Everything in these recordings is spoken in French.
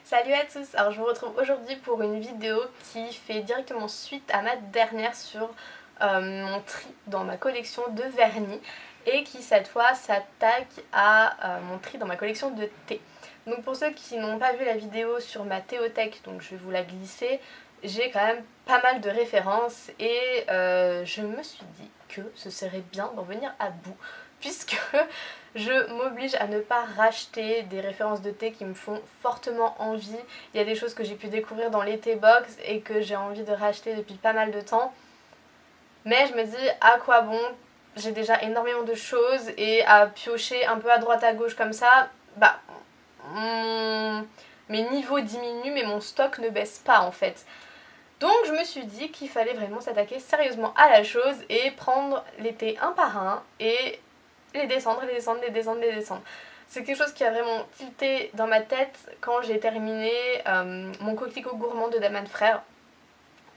Salut à tous, alors je vous retrouve aujourd'hui pour une vidéo qui fait directement suite à ma dernière sur mon tri dans ma collection de vernis et qui cette fois s'attaque à mon tri dans ma collection de thé. Donc pour ceux qui n'ont pas vu la vidéo sur ma théothèque, donc je vais vous la glisser, j'ai quand même pas mal de références et je me suis dit que ce serait bien d'en venir à bout puisque je m'oblige à ne pas racheter des références de thé qui me font fortement envie. Il y a des choses que j'ai pu découvrir dans les thé box et que j'ai envie de racheter depuis pas mal de temps. Mais je me dis à quoi bon, j'ai déjà énormément de choses et à piocher un peu à droite à gauche comme ça, mes niveaux diminuent mais mon stock ne baisse pas en fait. Donc je me suis dit qu'il fallait vraiment s'attaquer sérieusement à la chose et prendre les thés un par un et les descendre, les descendre, les descendre, les descendre. C'est quelque chose qui a vraiment tilté dans ma tête quand j'ai terminé mon coquelicot gourmand de Daman Frères,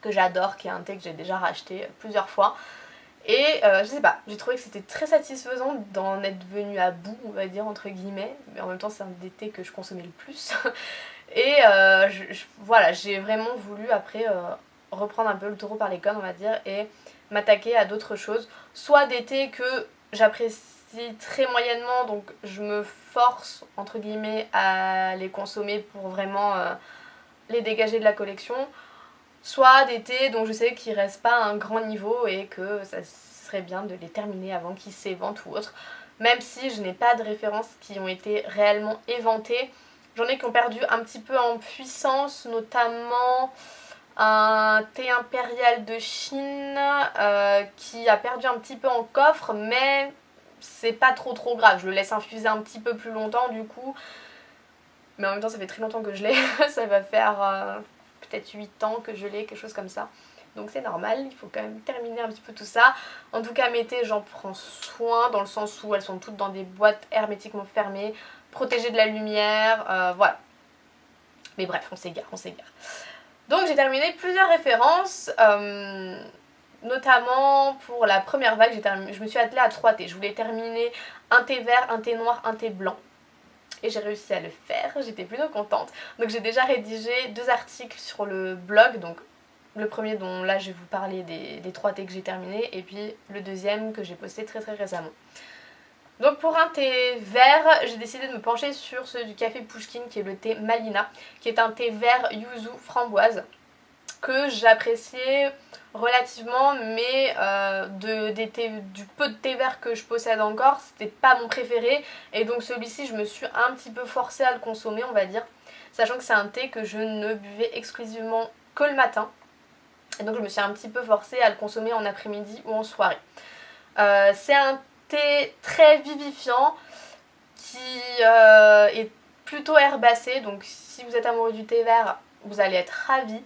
que j'adore, qui est un thé que j'ai déjà racheté plusieurs fois. Et je sais pas, j'ai trouvé que c'était très satisfaisant d'en être venu à bout, on va dire, entre guillemets. Mais en même temps, c'est un des thés que je consommais le plus. Et voilà, j'ai vraiment voulu après reprendre un peu le taureau par les cornes, on va dire, et m'attaquer à d'autres choses. Soit des thés que j'apprécie très moyennement, donc je me force, entre guillemets, à les consommer pour vraiment les dégager de la collection. Soit des thés dont je sais qu'ils restent pas à un grand niveau et que ça serait bien de les terminer avant qu'ils s'éventent ou autre. Même si je n'ai pas de références qui ont été réellement éventées. J'en ai qui ont perdu un petit peu en puissance, notamment un thé impérial de Chine qui a perdu un petit peu en coffre, mais c'est pas trop grave. Je le laisse infuser un petit peu plus longtemps du coup. Mais en même temps, ça fait très longtemps que je l'ai. Ça va faire peut-être 8 ans que je l'ai, quelque chose comme ça. Donc c'est normal, il faut quand même terminer un petit peu tout ça. En tout cas, mes thés, j'en prends soin dans le sens où elles sont toutes dans des boîtes hermétiquement fermées, protégées de la lumière, voilà. Mais bref, on s'égare. Donc j'ai terminé plusieurs références, notamment pour la première vague, je me suis attelée à 3 thés. Je voulais terminer un thé vert, un thé noir, un thé blanc. Et j'ai réussi à le faire, j'étais plutôt contente. Donc j'ai déjà rédigé 2 articles sur le blog, donc le premier dont là je vais vous parler des 3 thés que j'ai terminés, et puis le deuxième que j'ai posté très récemment. Donc pour un thé vert, j'ai décidé de me pencher sur ceux du café Pushkin qui est le thé Malina, qui est un thé vert yuzu framboise que j'appréciais relativement, mais du peu de thé vert que je possède encore, c'était pas mon préféré et donc celui-ci je me suis un petit peu forcée à le consommer, on va dire, sachant que c'est un thé que je ne buvais exclusivement que le matin et donc je me suis un petit peu forcée à le consommer en après-midi ou en soirée. C'est un thé très vivifiant qui est plutôt herbacé, donc si vous êtes amoureux du thé vert, vous allez être ravis.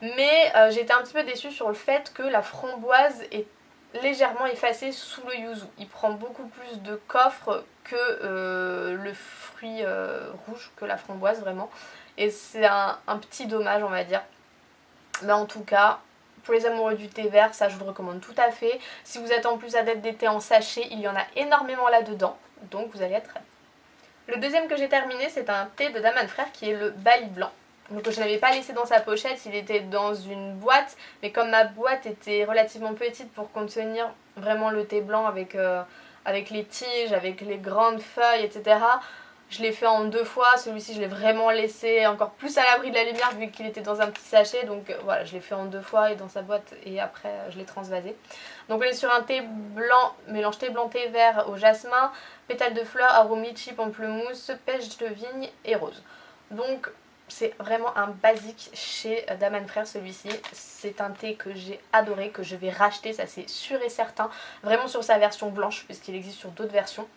Mais j'ai été un petit peu déçue sur le fait que la framboise est légèrement effacée sous le yuzu. Il prend beaucoup plus de coffre que le fruit rouge, que la framboise vraiment. Et c'est un petit dommage, on va dire. Mais en tout cas, pour les amoureux du thé vert, ça je vous le recommande tout à fait. Si vous êtes en plus adepte des thés en sachet, il y en a énormément là-dedans. Donc vous allez être ravis. Le deuxième que j'ai terminé, c'est un thé de Daman Frères qui est le Bali blanc. Donc je n'avais pas laissé dans sa pochette, il était dans une boîte, mais comme ma boîte était relativement petite pour contenir vraiment le thé blanc avec les tiges, avec les grandes feuilles, etc., je l'ai fait en 2 fois. Celui-ci je l'ai vraiment laissé encore plus à l'abri de la lumière vu qu'il était dans un petit sachet, donc voilà, je l'ai fait en 2 fois et dans sa boîte et après je l'ai transvasé. Donc on est sur un thé blanc, mélange thé blanc thé vert au jasmin, pétales de fleurs, arôme litchi, pamplemousse, pêche de vigne et rose. Donc c'est vraiment un basique chez Daman Frères celui-ci. C'est un thé que j'ai adoré, que je vais racheter, ça c'est sûr et certain. Vraiment sur sa version blanche, puisqu'il existe sur d'autres versions.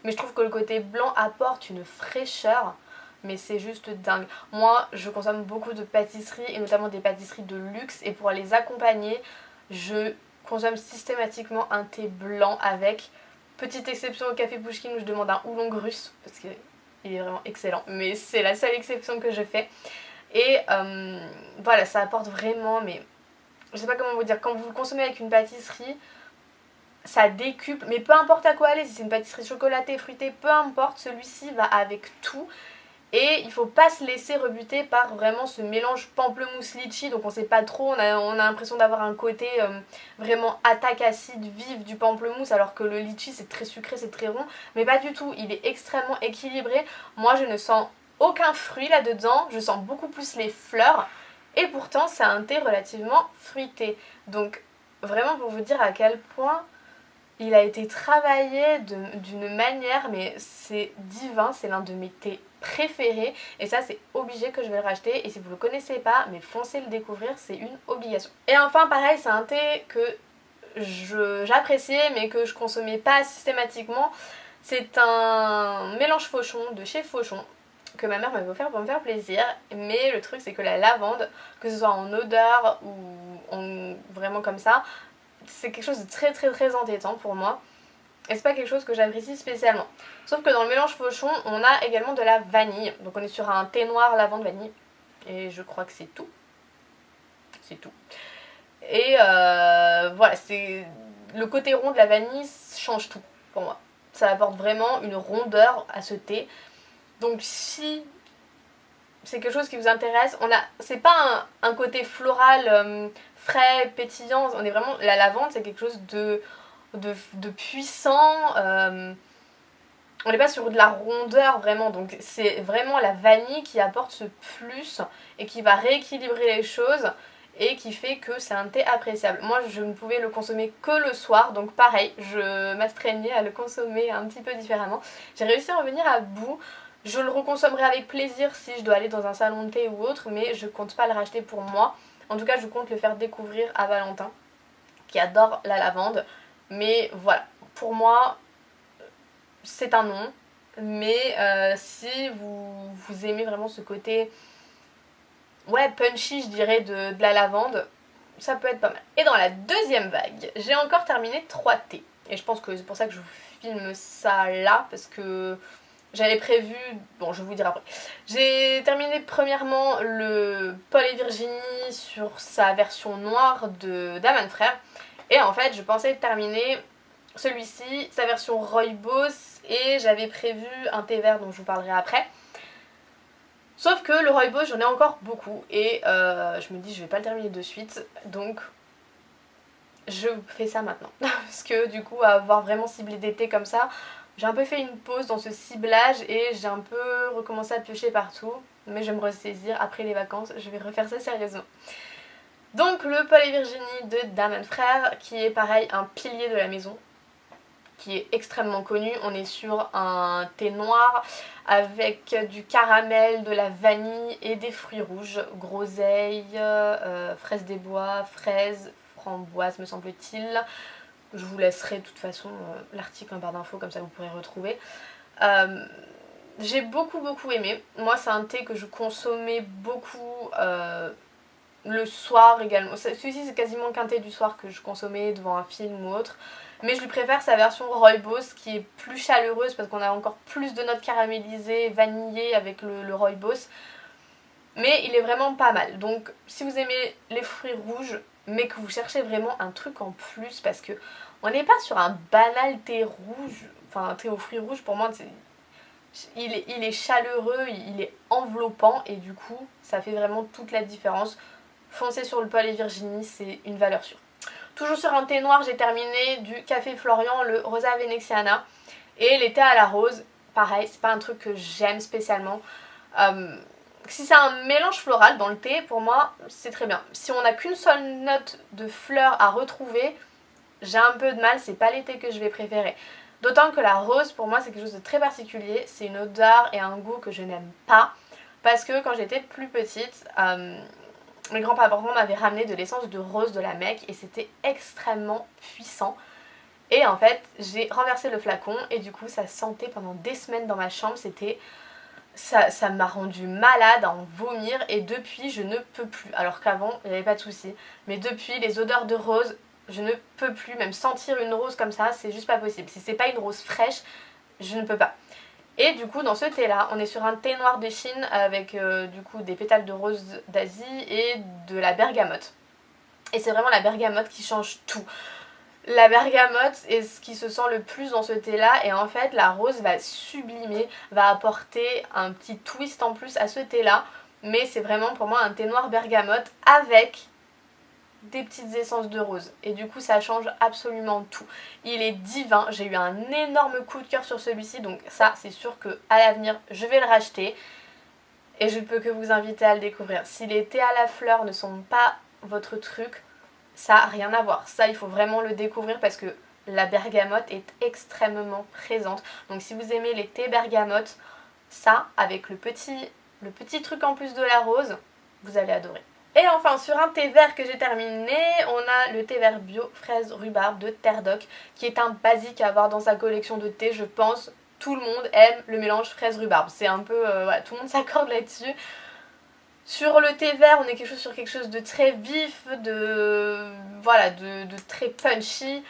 Mais je trouve que le côté blanc apporte une fraîcheur, mais c'est juste dingue. Moi, je consomme beaucoup de pâtisseries, et notamment des pâtisseries de luxe. Et pour les accompagner, je consomme systématiquement un thé blanc avec. Petite exception au café Pushkin où je demande un oolong russe, parce que il est vraiment excellent, mais c'est la seule exception que je fais. Et voilà, ça apporte vraiment, mais je sais pas comment vous dire, quand vous le consommez avec une pâtisserie, ça décuple, mais peu importe à quoi aller, si c'est une pâtisserie chocolatée, fruitée, peu importe, celui-ci va avec tout. Et il faut pas se laisser rebuter par vraiment ce mélange pamplemousse-litchi, donc on sait pas trop, on a l'impression d'avoir un côté vraiment attaque acide vive du pamplemousse, alors que le litchi c'est très sucré, c'est très rond, mais pas du tout, il est extrêmement équilibré. Moi je ne sens aucun fruit là-dedans, je sens beaucoup plus les fleurs, et pourtant c'est un thé relativement fruité. Donc vraiment pour vous dire à quel point il a été travaillé d'une manière, mais c'est divin, c'est l'un de mes thés préférés. Et ça, c'est obligé que je vais le racheter. Et si vous le connaissez pas, mais foncez le découvrir, c'est une obligation. Et enfin, pareil, c'est un thé que j'appréciais, mais que je consommais pas systématiquement. C'est un mélange Fauchon de chez Fauchon que ma mère m'avait offert pour me faire plaisir. Mais le truc, c'est que la lavande, que ce soit en odeur ou vraiment comme ça, c'est quelque chose de très très très entêtant pour moi. Et c'est pas quelque chose que j'apprécie spécialement. Sauf que dans le mélange Fauchon, on a également de la vanille. Donc on est sur un thé noir lavande vanille. Et je crois que c'est tout. C'est tout. Et voilà, c'est le côté rond de la vanille change tout pour moi. Ça apporte vraiment une rondeur à ce thé. Donc si c'est quelque chose qui vous intéresse, c'est pas un côté floral frais, pétillant, on est vraiment, la lavande c'est quelque chose de puissant, on n'est pas sur de la rondeur vraiment, donc c'est vraiment la vanille qui apporte ce plus et qui va rééquilibrer les choses et qui fait que c'est un thé appréciable. Moi je ne pouvais le consommer que le soir, donc pareil, je m'astreignais à le consommer un petit peu différemment. J'ai réussi à revenir à bout. Je le reconsommerai avec plaisir si je dois aller dans un salon de thé ou autre, mais je compte pas le racheter pour moi. En tout cas, je compte le faire découvrir à Valentin, qui adore la lavande. Mais voilà, pour moi, c'est un non. Mais si vous aimez vraiment ce côté, ouais, punchy, je dirais, de la lavande, ça peut être pas mal. Et dans la deuxième vague, j'ai encore terminé 3 thés. Et je pense que c'est pour ça que je vous filme ça là, parce que j'avais prévu, bon je vais vous dire après. J'ai terminé premièrement le Paul et Virginie sur sa version noire d'Aman Frères. Et en fait je pensais terminer celui-ci, sa version Rooibos, et j'avais prévu un thé vert dont je vous parlerai après. Sauf que le Rooibos j'en ai encore beaucoup et je me dis je vais pas le terminer de suite, donc je fais ça maintenant. Parce que du coup avoir vraiment ciblé des thés comme ça, j'ai un peu fait une pause dans ce ciblage et j'ai un peu recommencé à piocher partout. Mais je vais me ressaisir après les vacances, je vais refaire ça sérieusement. Donc le Paul et Virginie de Daman Frères, qui est pareil un pilier de la maison, qui est extrêmement connu. On est sur un thé noir avec du caramel, de la vanille et des fruits rouges. Groseille, fraises des bois, fraises, framboises me semble-t-il. Je vous laisserai de toute façon l'article en barre d'infos, comme ça vous pourrez retrouver. J'ai beaucoup aimé. Moi c'est un thé que je consommais beaucoup le soir également. Celui-ci c'est quasiment qu'un thé du soir que je consommais devant un film ou autre. Mais je lui préfère sa version Rooibos qui est plus chaleureuse parce qu'on a encore plus de notes caramélisées, vanillées avec le Rooibos. Mais il est vraiment pas mal. Donc si vous aimez les fruits rouges mais que vous cherchez vraiment un truc en plus, parce que on n'est pas sur un banal thé rouge, enfin un thé aux fruits rouges, pour moi il est chaleureux, il est enveloppant et du coup ça fait vraiment toute la différence. Foncez sur le Paul et Virginie, c'est une valeur sûre. Toujours sur un thé noir, j'ai terminé du Café Florian, le Rosa Veneziana, et les thés à la rose, pareil, c'est pas un truc que j'aime spécialement. Si c'est un mélange floral dans le thé, pour moi c'est très bien. Si on n'a qu'une seule note de fleurs à retrouver, j'ai un peu de mal, c'est pas les thés que je vais préférer. D'autant que la rose pour moi c'est quelque chose de très particulier, c'est une odeur et un goût que je n'aime pas. Parce que quand j'étais plus petite, mes grands-parents m'avaient ramené de l'essence de rose de la Mecque et c'était extrêmement puissant. Et en fait j'ai renversé le flacon et du coup ça sentait pendant des semaines dans ma chambre, ça m'a rendu malade à en vomir et depuis je ne peux plus. Alors qu'avant il n'y avait pas de souci, mais depuis les odeurs de rose, je ne peux plus. Même sentir une rose comme ça, c'est juste pas possible. Si c'est pas une rose fraîche, je ne peux pas. Et du coup dans ce thé là, on est sur un thé noir de Chine avec du coup des pétales de rose d'Asie et de la bergamote. Et c'est vraiment la bergamote qui change tout. La bergamote est ce qui se sent le plus dans ce thé là et en fait la rose va sublimer, va apporter un petit twist en plus à ce thé là, mais c'est vraiment pour moi un thé noir bergamote avec des petites essences de rose et du coup ça change absolument tout. Il est divin, j'ai eu un énorme coup de cœur sur celui-ci, donc ça c'est sûr que à l'avenir je vais le racheter et je ne peux que vous inviter à le découvrir. Si les thés à la fleur ne sont pas votre truc, ça n'a rien à voir. Ça, il faut vraiment le découvrir parce que la bergamote est extrêmement présente. Donc si vous aimez les thés bergamote, ça, avec le petit truc en plus de la rose, vous allez adorer. Et enfin, sur un thé vert que j'ai terminé, on a le thé vert bio fraise rhubarbe de Terre Doc, qui est un basique à avoir dans sa collection de thé, je pense. Tout le monde aime le mélange fraise rhubarbe. C'est un peu... voilà, tout le monde s'accorde là-dessus. Sur le thé vert, on est sur quelque chose de très vif, de très punchy.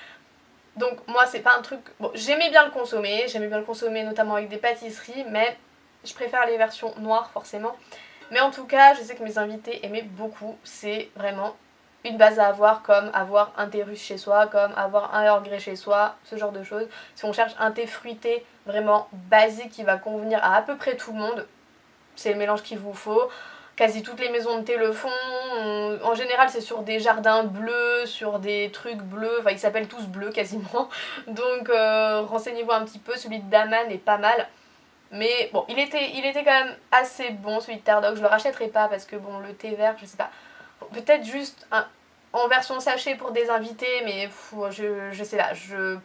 Donc moi c'est pas un truc... Bon, j'aimais bien le consommer notamment avec des pâtisseries, mais je préfère les versions noires forcément. Mais en tout cas, je sais que mes invités aimaient beaucoup. C'est vraiment une base à avoir, comme avoir un thé russe chez soi, comme avoir un Earl Grey chez soi, ce genre de choses. Si on cherche un thé fruité vraiment basique qui va convenir à peu près tout le monde, c'est le mélange qu'il vous faut. Quasi toutes les maisons de thé le font. En général, c'est sur des jardins bleus, sur des trucs bleus. Enfin, ils s'appellent tous bleus quasiment. Donc, renseignez-vous un petit peu. Celui de Daman est pas mal. Mais bon, il était quand même assez bon, celui de Terre Doc. Je le rachèterai pas parce que bon, le thé vert, je sais pas. Bon, peut-être juste en version sachet pour des invités, mais je sais pas.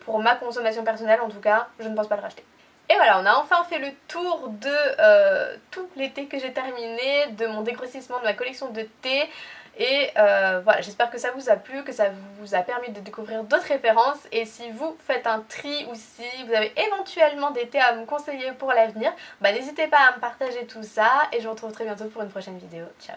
Pour ma consommation personnelle, en tout cas, je ne pense pas le racheter. Et voilà, on a enfin fait le tour de tous les thés que j'ai terminés, de mon dégrossissement de ma collection de thé. Et voilà, j'espère que ça vous a plu, que ça vous a permis de découvrir d'autres références. Et si vous faites un tri ou si vous avez éventuellement des thés à me conseiller pour l'avenir, bah n'hésitez pas à me partager tout ça. Et je vous retrouve très bientôt pour une prochaine vidéo. Ciao!